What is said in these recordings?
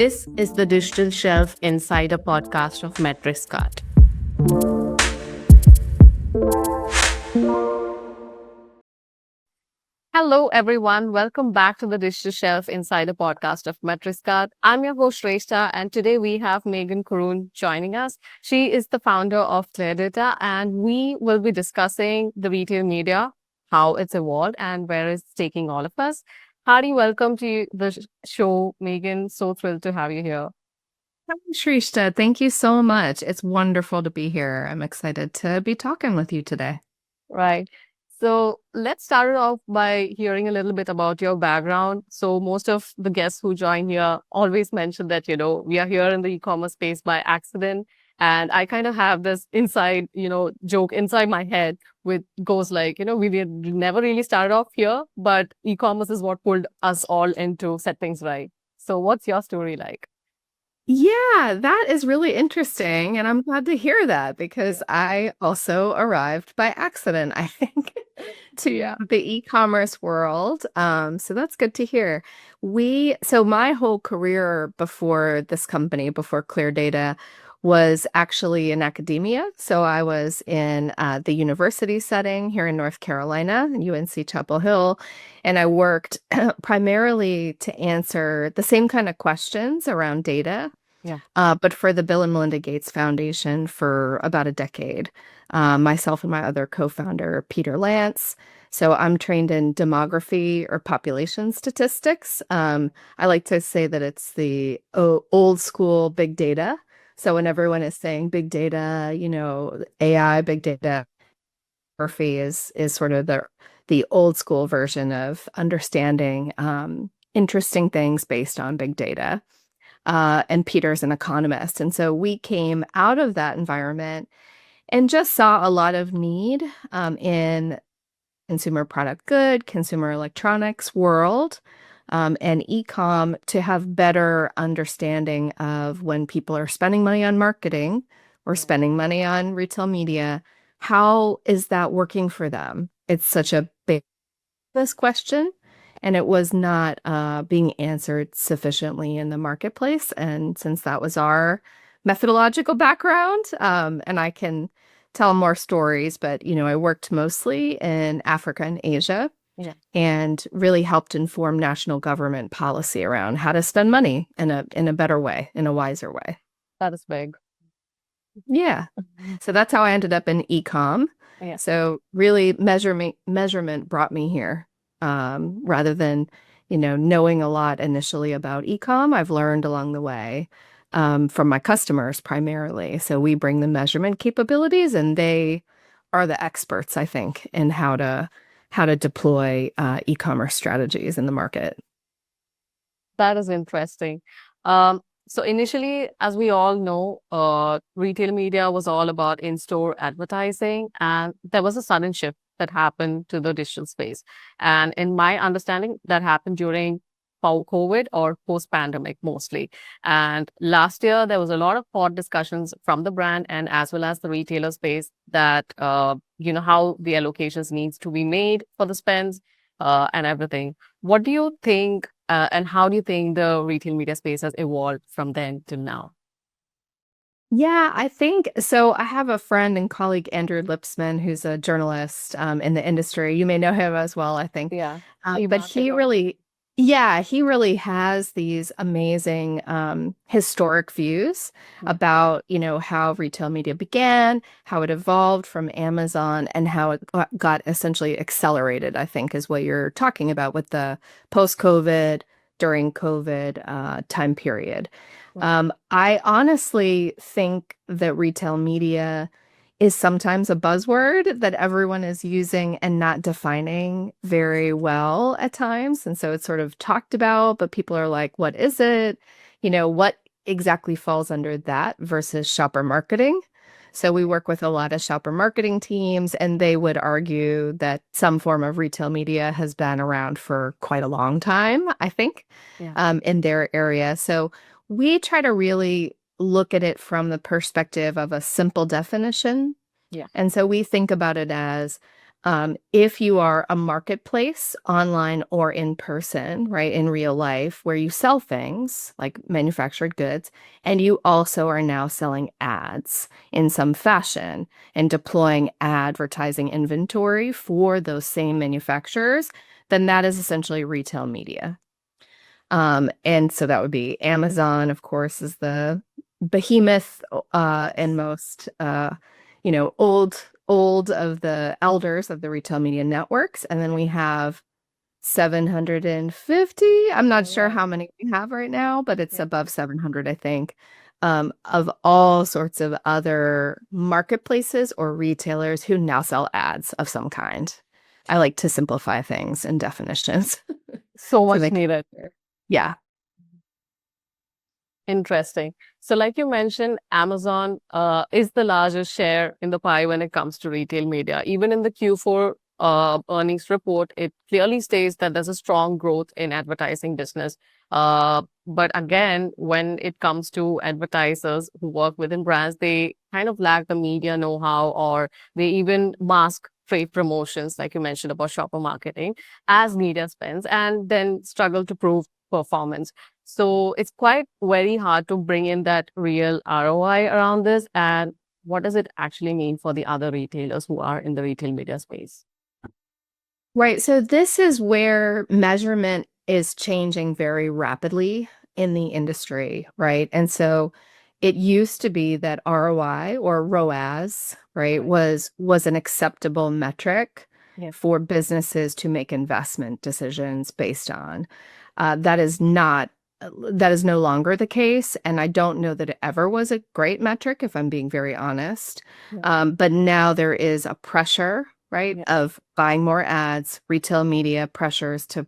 This is the Digital Shelf Insider podcast of Metriscart. Hello, everyone. Welcome back to the Digital Shelf Insider podcast of Metriscart. I'm your host, Shreshta, and today we have Meghan Corroon joining us. She is the founder of Clerdata, and we will be discussing the retail media, how it's evolved, and where it's taking all of us. Hearty welcome to the show, Meghan. So thrilled to have you here. Hi, Shreshta, thank you so much. It's wonderful to be here. I'm excited to be talking with you today. Right. So let's start it off by hearing a little bit about your background. So most of the guests who join here always mention that, we are here in the e-commerce space by accident. And I kind of have this inside, joke inside my head with goes like, we never really started off here, but e-commerce is what pulled us all into set things right. So what's your story like? Yeah, that is really interesting. And I'm glad to hear that because I also arrived by accident, I think, to the e-commerce world. So that's good to hear. So my whole career before this company, before Clerdata, was actually in academia. So I was in the university setting here in North Carolina, UNC Chapel Hill, and I worked primarily to answer the same kind of questions around data. Yeah. But for the Bill and Melinda Gates Foundation for about a decade, myself and my other co-founder, Peter Lance. So I'm trained in demography or population statistics. I like to say that it's the old school big data. So when everyone is saying big data, AI, big data, demography is sort of the old school version of understanding interesting things based on big data. And Peter's an economist. And so we came out of that environment and just saw a lot of need in consumer product good, consumer electronics world, and e-com to have better understanding of when people are spending money on marketing or spending money on retail media, how is that working for them? It's such a big question, and it was not being answered sufficiently in the marketplace. And since that was our methodological background, and I can tell more stories, but I worked mostly in Africa and Asia, and really helped inform national government policy around how to spend money in a better way, in a wiser way. That is big. Yeah. So that's how I ended up in e-com. Yeah. So really measurement brought me here. Rather than, knowing a lot initially about e-com, I've learned along the way from my customers primarily. So we bring the measurement capabilities, and they are the experts, I think, in how to deploy e-commerce strategies in the market. That is interesting. So initially, as we all know, retail media was all about in-store advertising, and there was a sudden shift that happened to the digital space. And in my understanding, that happened during COVID or post-pandemic mostly. And last year, there was a lot of hot discussions from the brand and as well as the retailer space that, how the allocations needs to be made for the spends and everything. What do you think and how do you think the retail media space has evolved from then till now? Yeah, I think so. I have a friend and colleague, Andrew Lipsman, who's a journalist in the industry. You may know him as well, I think. Yeah. But he really has these amazing historic views about, how retail media began, how it evolved from Amazon, and how it got essentially accelerated, I think, is what you're talking about with the post-COVID, during COVID time period. I honestly think that retail media is sometimes a buzzword that everyone is using and not defining very well at times. And so it's sort of talked about, but people are like, what is it? What exactly falls under that versus shopper marketing? So we work with a lot of shopper marketing teams, and they would argue that some form of retail media has been around for quite a long time, I think, in their area. So we try to really look at it from the perspective of a simple definition. Yeah. And so we think about it as If you are a marketplace, online or in person, right, in real life, where you sell things like manufactured goods, and you also are now selling ads in some fashion and deploying advertising inventory for those same manufacturers, then that is essentially retail media. And so that would be Amazon, of course, is the behemoth and most old of the elders of the retail media networks. And then we have 750. I'm not sure Yeah. how many we have right now, but it's Yeah. above 700, I think, of all sorts of other marketplaces or retailers who now sell ads of some kind. I like to simplify things and definitions So to much make it needed. clear. Yeah. Interesting. So, like you mentioned, Amazon is the largest share in the pie when it comes to retail media. Even in the Q4 earnings report, it clearly states that there's a strong growth in advertising business. But again, when it comes to advertisers who work within brands, they kind of lack the media know-how, or they even mask trade promotions, like you mentioned about shopper marketing, as media spends, and then struggle to prove performance. So it's quite very hard to bring in that real ROI around this. And what does it actually mean for the other retailers who are in the retail media space? Right. So this is where measurement is changing very rapidly in the industry, right? And so it used to be that ROI or ROAS, right, Right. was an acceptable metric Yeah. for businesses to make investment decisions based on. That is not that is no longer the case, and I don't know that it ever was a great metric, if I'm being very honest. Yeah. But now there is a pressure, right, Yeah. of buying more ads, retail media pressures to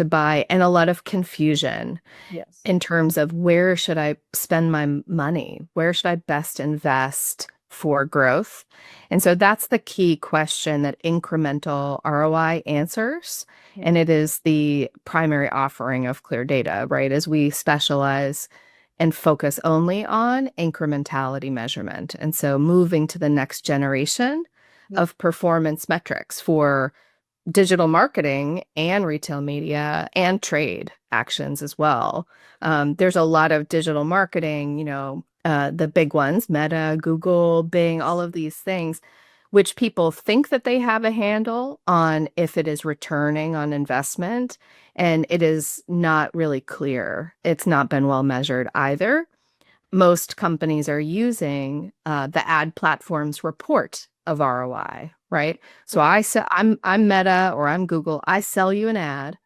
buy, and a lot of confusion Yes. in terms of where should I spend my money? Where should I best invest for growth? And so that's the key question that incremental ROI answers. Yeah. And it is the primary offering of Clerdata, right? As we specialize and focus only on incrementality measurement. And so moving to the next generation Yeah. of performance metrics for digital marketing and retail media and trade actions as well. There's a lot of digital marketing, the big ones, Meta, Google, Bing, all of these things, which people think that they have a handle on if it is returning on investment. And it is not really clear. It's not been well measured either. Most companies are using the ad platform's report of ROI, right? So Yeah. I'm Meta or I'm Google. I sell you an ad.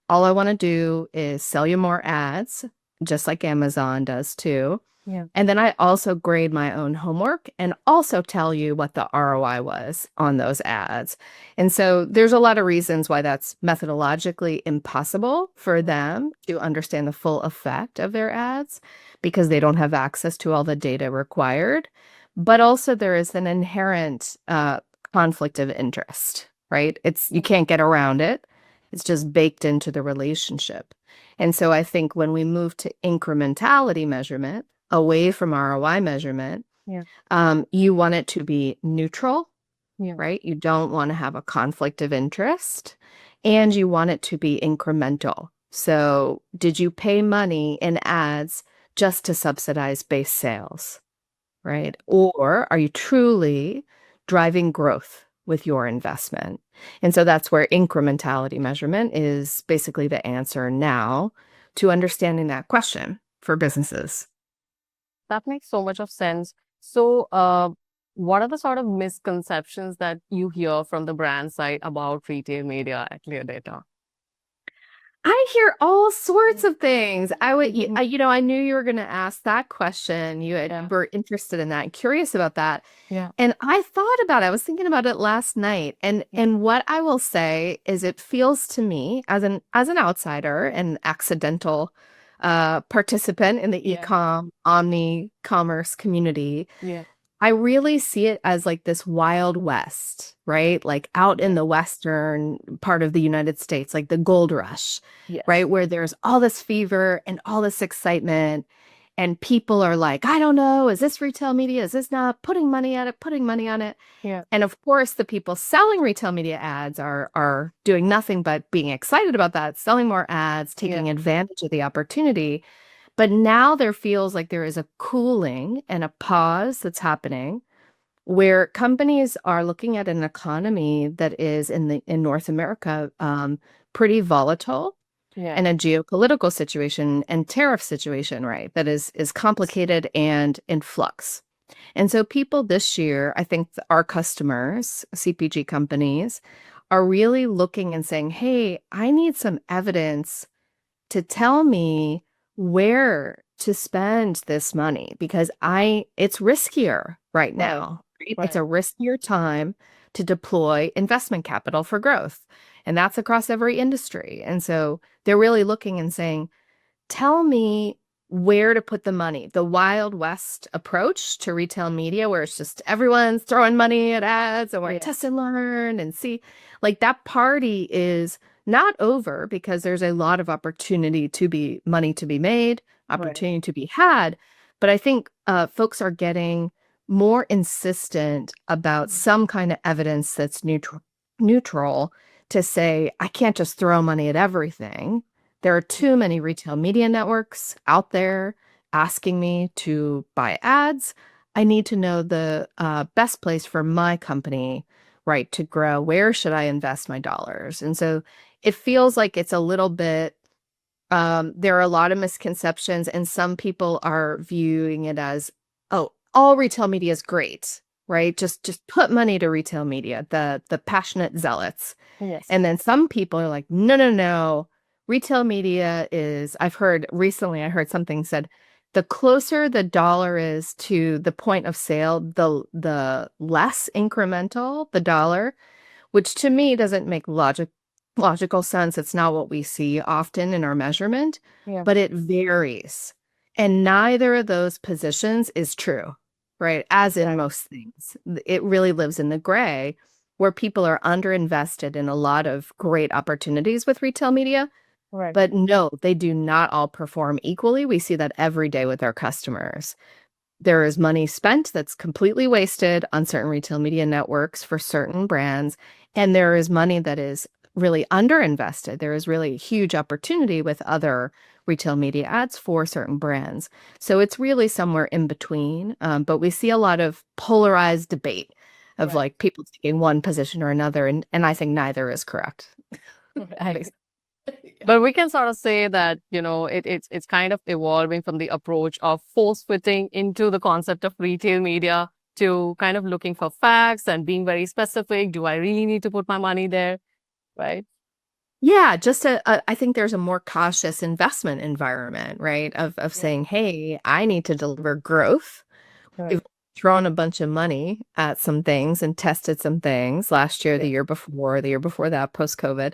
All I want to do is sell you more ads, just like Amazon does too. Yeah. And then I also grade my own homework and also tell you what the ROI was on those ads. And so there's a lot of reasons why that's methodologically impossible for them to understand the full effect of their ads because they don't have access to all the data required. But also there is an inherent conflict of interest, right? You can't get around it. It's just baked into the relationship. And so I think when we move to incrementality measurement, away from ROI measurement, Yeah. you want it to be neutral, Yeah. right? You don't want to have a conflict of interest, and you want it to be incremental. So, did you pay money in ads just to subsidize base sales, right? Or are you truly driving growth with your investment? And so that's where incrementality measurement is basically the answer now to understanding that question for businesses. That makes so much of sense. So, what are the sort of misconceptions that you hear from the brand side about retail media at Cleardata? I hear all sorts Mm. of things. Mhm. I knew you were going to ask that question. Yeah. Were interested in that, curious about that. Yeah. And I thought about it. I was thinking about it last night. And Yeah. and what I will say is it feels to me as an outsider and accidental participant in the Yeah. omni commerce community, Yeah. I really see it as like this Wild West, right? Like out in Yeah. the western part of the United States, like the gold rush, Yes. right? Where there's all this fever and all this excitement. And people are like, I don't know, is this retail media? Is this not putting money at it, putting money on it? Yeah. And of course, the people selling retail media ads are doing nothing but being excited about that, selling more ads, Yeah. taking advantage of the opportunity. But now there feels like there is a cooling and a pause that's happening where companies are looking at an economy that is in North America pretty volatile Yeah. and a geopolitical situation and tariff situation, right? That is complicated and in flux. And so people this year, I think our customers, CPG companies, are really looking and saying, hey, I need some evidence to tell me where to spend this money because it's riskier right Right. now. Right? It's a Right. riskier time to deploy investment capital for growth. And that's across every industry. And so they're really looking and saying, tell me where to put the money. The Wild West approach to retail media, where it's just everyone's throwing money at ads and we're Yeah. test and learn and see, like that party is not over because there's a lot of opportunity to be money to be made, Right. opportunity to be had. But I think folks are getting more insistent about Mm. some kind of evidence that's neutral to say, I can't just throw money at everything. There are too many retail media networks out there asking me to buy ads. I need to know the best place for my company, right, to grow. Where should I invest my dollars? And so it feels like it's a little bit, there are a lot of misconceptions, and some people are viewing it as, oh, all retail media is great, right? Just put money to retail media, the passionate zealots. Yes. And then some people are like, no, no, no. Retail media is, I've heard recently, I heard something said, the closer the dollar is to the point of sale, the less incremental the dollar, which to me doesn't make logical sense. It's not what we see often in our measurement, Yeah. but it varies. And neither of those positions is true, right? As in Right. most things, it really lives in the gray where people are underinvested in a lot of great opportunities with retail media. Right. But no, they do not all perform equally. We see that every day with our customers. There is money spent that's completely wasted on certain retail media networks for certain brands, and there is money that is really underinvested. There is really huge opportunity with other retail media ads for certain brands. So it's really somewhere in between. But we see a lot of polarized debate of Right. like people taking one position or another, and I think neither is correct. Right. Basically. Yeah. But we can sort of say that, it's kind of evolving from the approach of force fitting into the concept of retail media to kind of looking for facts and being very specific. Do I really need to put my money there? Right? Yeah, I think there's a more cautious investment environment, right? Of Yeah. saying, hey, I need to deliver growth. We've Right. thrown a bunch of money at some things and tested some things last year, Yeah. the year before that, post-COVID.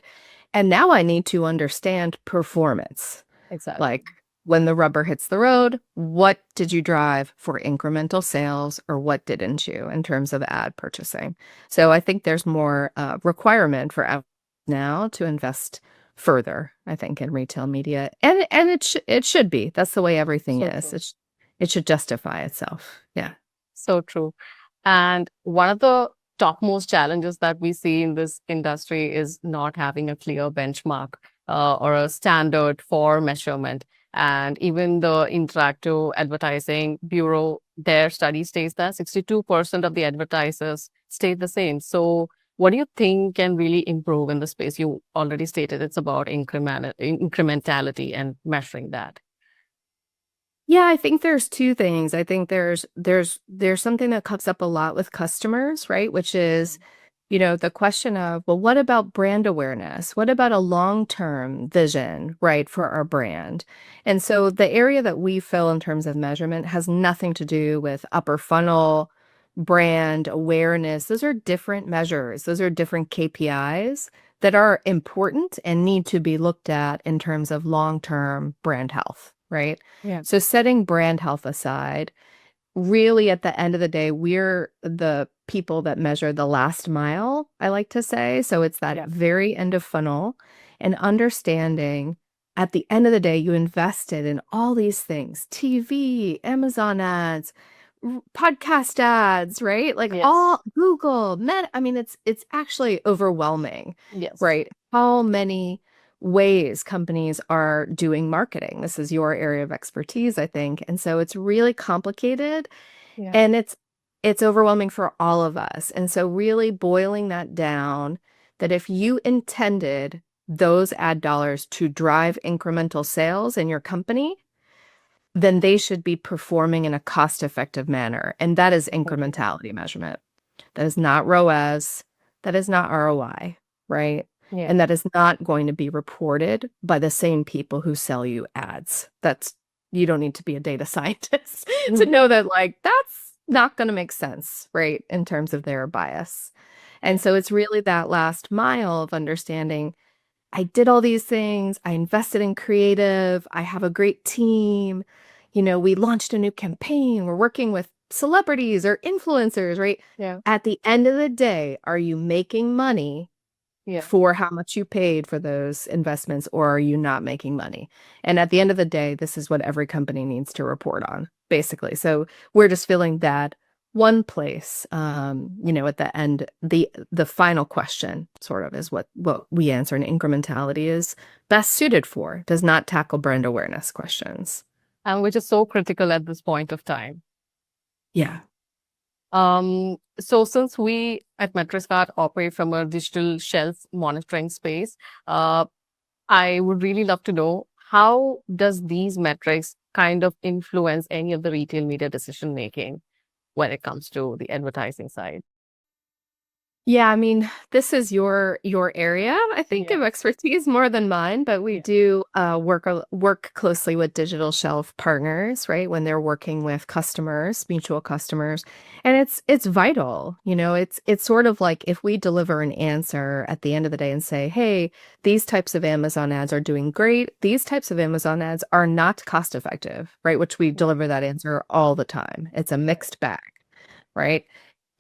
And now I need to understand performance. Exactly. Like when the rubber hits the road, what did you drive for incremental sales or what didn't you in terms of ad purchasing? So I think there's more requirement for now to invest further, I think, in retail media. And it should be. That's the way everything So is. true. It should justify itself. Yeah. So true. And one of the topmost challenges that we see in this industry is not having a clear benchmark or a standard for measurement. And even the Interactive Advertising Bureau, their study states that 62% of the advertisers stay the same. So, what do you think can really improve in the space? You already stated it's about incrementality and measuring that. Yeah, I think there's two things. I think there's something that comes up a lot with customers, right? Which is, the question of, well, what about brand awareness? What about a long-term vision, right, for our brand? And so the area that we fill in terms of measurement has nothing to do with upper funnel brand awareness. Those are different measures. Those are different KPIs that are important and need to be looked at in terms of long-term brand health, right? Yeah. So setting brand health aside, really at the end of the day, we're the people that measure the last mile, I like to say. So it's that Yeah. very end of funnel and understanding at the end of the day, you invested in all these things, TV, Amazon ads, podcast ads, right? Like Yes. all Google, I mean, it's actually overwhelming, Yes. right? How many ways companies are doing marketing. This is your area of expertise, I think. And so it's really complicated Yeah. and it's overwhelming for all of us. And so really boiling that down, that if you intended those ad dollars to drive incremental sales in your company, then they should be performing in a cost-effective manner. And that is Agree. incrementality measurement. That is not ROAS. That is not ROI, right? Yeah. And that is not going to be reported by the same people who sell you ads. You don't need to be a data scientist to know that, like, that's not going to make sense, right? In terms of their bias. And Yeah. so it's really that last mile of understanding I did all these things. I invested in creative. I have a great team. We launched a new campaign. We're working with celebrities or influencers, right? Yeah. At the end of the day, are you making money Yeah. for how much you paid for those investments, or are you not making money? And at the end of the day, this is what every company needs to report on, basically. So we're just filling that one place, at the end, the final question sort of is what we answer, and incrementality is best suited for, does not tackle brand awareness questions. And which is so critical at this point of time. Yeah. So since we at MetricScott operate from a digital shelf monitoring space, uh, I would really love to know, how does these metrics kind of influence any of the retail media decision making when it comes to the advertising side? Yeah, I mean, this is your area, I think, Yeah. of expertise more than mine, but we Yeah. do work closely with digital shelf partners, right? When they're working with customers, mutual customers, and it's vital. It's sort of like if we deliver an answer at the end of the day and say, "Hey, these types of Amazon ads are doing great. These types of Amazon ads are not cost effective," right? Which we Yeah. deliver that answer all the time. It's a Right. mixed bag, right?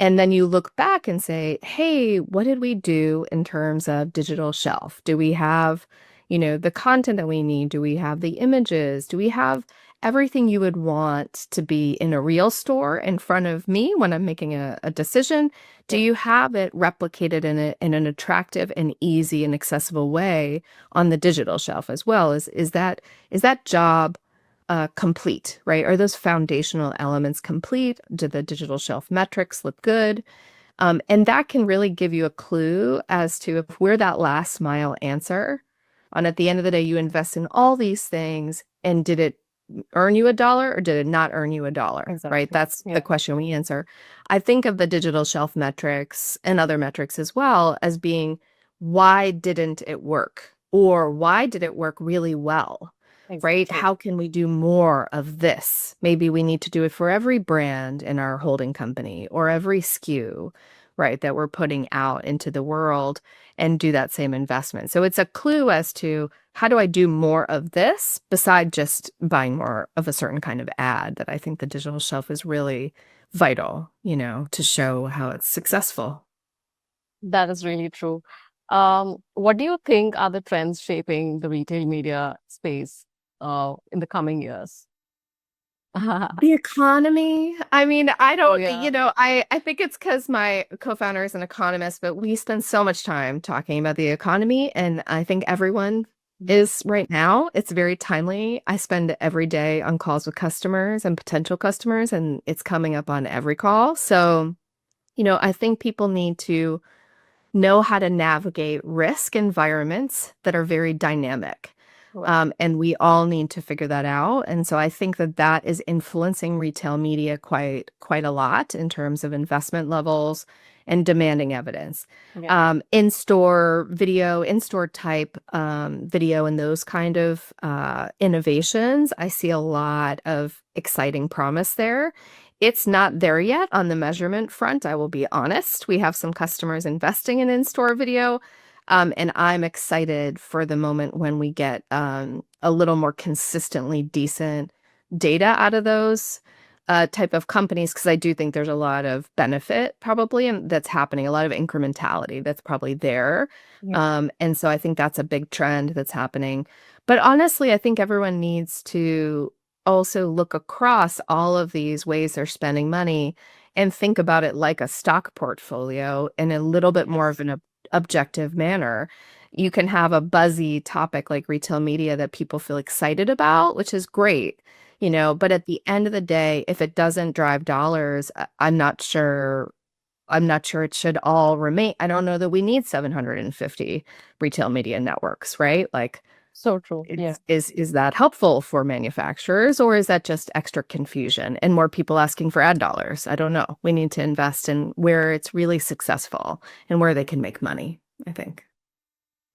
And then you look back and say, hey, what did we do in terms of digital shelf? Do we have, the content that we need? Do we have the images? Do we have everything you would want to be in a real store in front of me when I'm making a decision? Do Yeah. you have it replicated in an attractive and easy and accessible way on the digital shelf as well? Is that job complete, right? Are those foundational elements complete? Do the digital shelf metrics look good? And that can really give you a clue as to if we're that last mile answer. And at the end of the day, you invest in all these things, and did it earn you a dollar or did it not earn you a dollar, right? Exactly. That's the Yeah. question we answer. I think of the digital shelf metrics and other metrics as well as being, why didn't it work? Or why did it work really well? Right? Exactly. How can we do more of this? Maybe we need to do it for every brand in our holding company or every SKU, right, that we're putting out into the world, and do that same investment. So it's a clue as to, how do I do more of this beside just buying more of a certain kind of ad, that I think the digital shelf is really vital, to show how it's successful. That is really true. What do you think are the trends shaping the retail media space in the coming years? The economy. I mean, I Oh don't, yeah. I think it's because my co-founder is an economist, but we spend so much time talking about the economy, and I think everyone is right now. It's very timely. I spend every day on calls with customers and potential customers, and it's coming up on every call. So, I think people need to know how to navigate risk environments that are very dynamic. Right. And we all need to figure that out. And so I think that is influencing retail media quite a lot in terms of investment levels and demanding evidence. Yeah. In-store video, in-store type video, and those kind of innovations, I see a lot of exciting promise there. It's not there yet on the measurement front, I will be honest. We have some customers investing in in-store video, and I'm excited for the moment when we get a little more consistently decent data out of those type of companies, because I do think there's a lot of benefit probably, and that's happening, a lot of incrementality that's probably there. Yeah. And so I think that's a big trend that's happening. But honestly, I think everyone needs to also look across all of these ways they're spending money and think about it like a stock portfolio in a little bit more of Yes. an objective manner. You can have a buzzy topic like retail media that people feel excited about, which is great, but at the end of the day, if it doesn't drive dollars, I'm not sure. I'm not sure it should all remain. I don't know that we need 750 retail media networks, right? Like, So true. Yeah. is that helpful for manufacturers, or is that just extra confusion and more people asking for ad dollars? I don't know. We need to invest in where it's really successful and where they can make money, I think.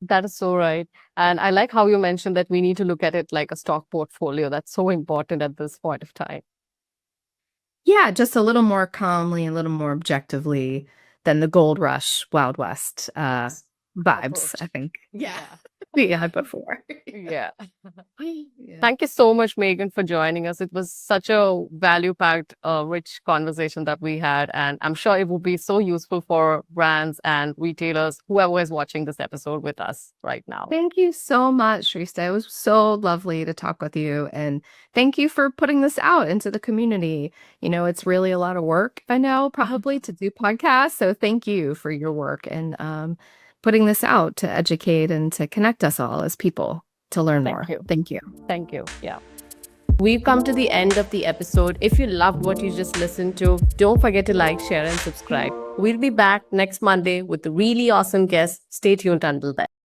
That is so right. And I like how you mentioned that we need to look at it like a stock portfolio. That's so important at this point of time. Yeah, just a little more calmly, a little more objectively than the gold rush, Wild West vibes, I Approach. think. Yeah. Yeah. We had before. Yeah. Yeah. Thank you so much, Megan, for joining us. It was such a value-packed, rich conversation that we had, and I'm sure it will be so useful for brands and retailers, whoever is watching this episode with us right now. Thank you so much, Shrestha. It was so lovely to talk with you. And thank you for putting this out into the community. It's really a lot of work, I know, probably to do podcasts. So thank you for your work and putting this out to educate and to connect us all as people to learn more. Thank you. Thank you. Thank you. Yeah. We've come to the end of the episode. If you loved what you just listened to, don't forget to like, share, and subscribe. We'll be back next Monday with a really awesome guest. Stay tuned until then.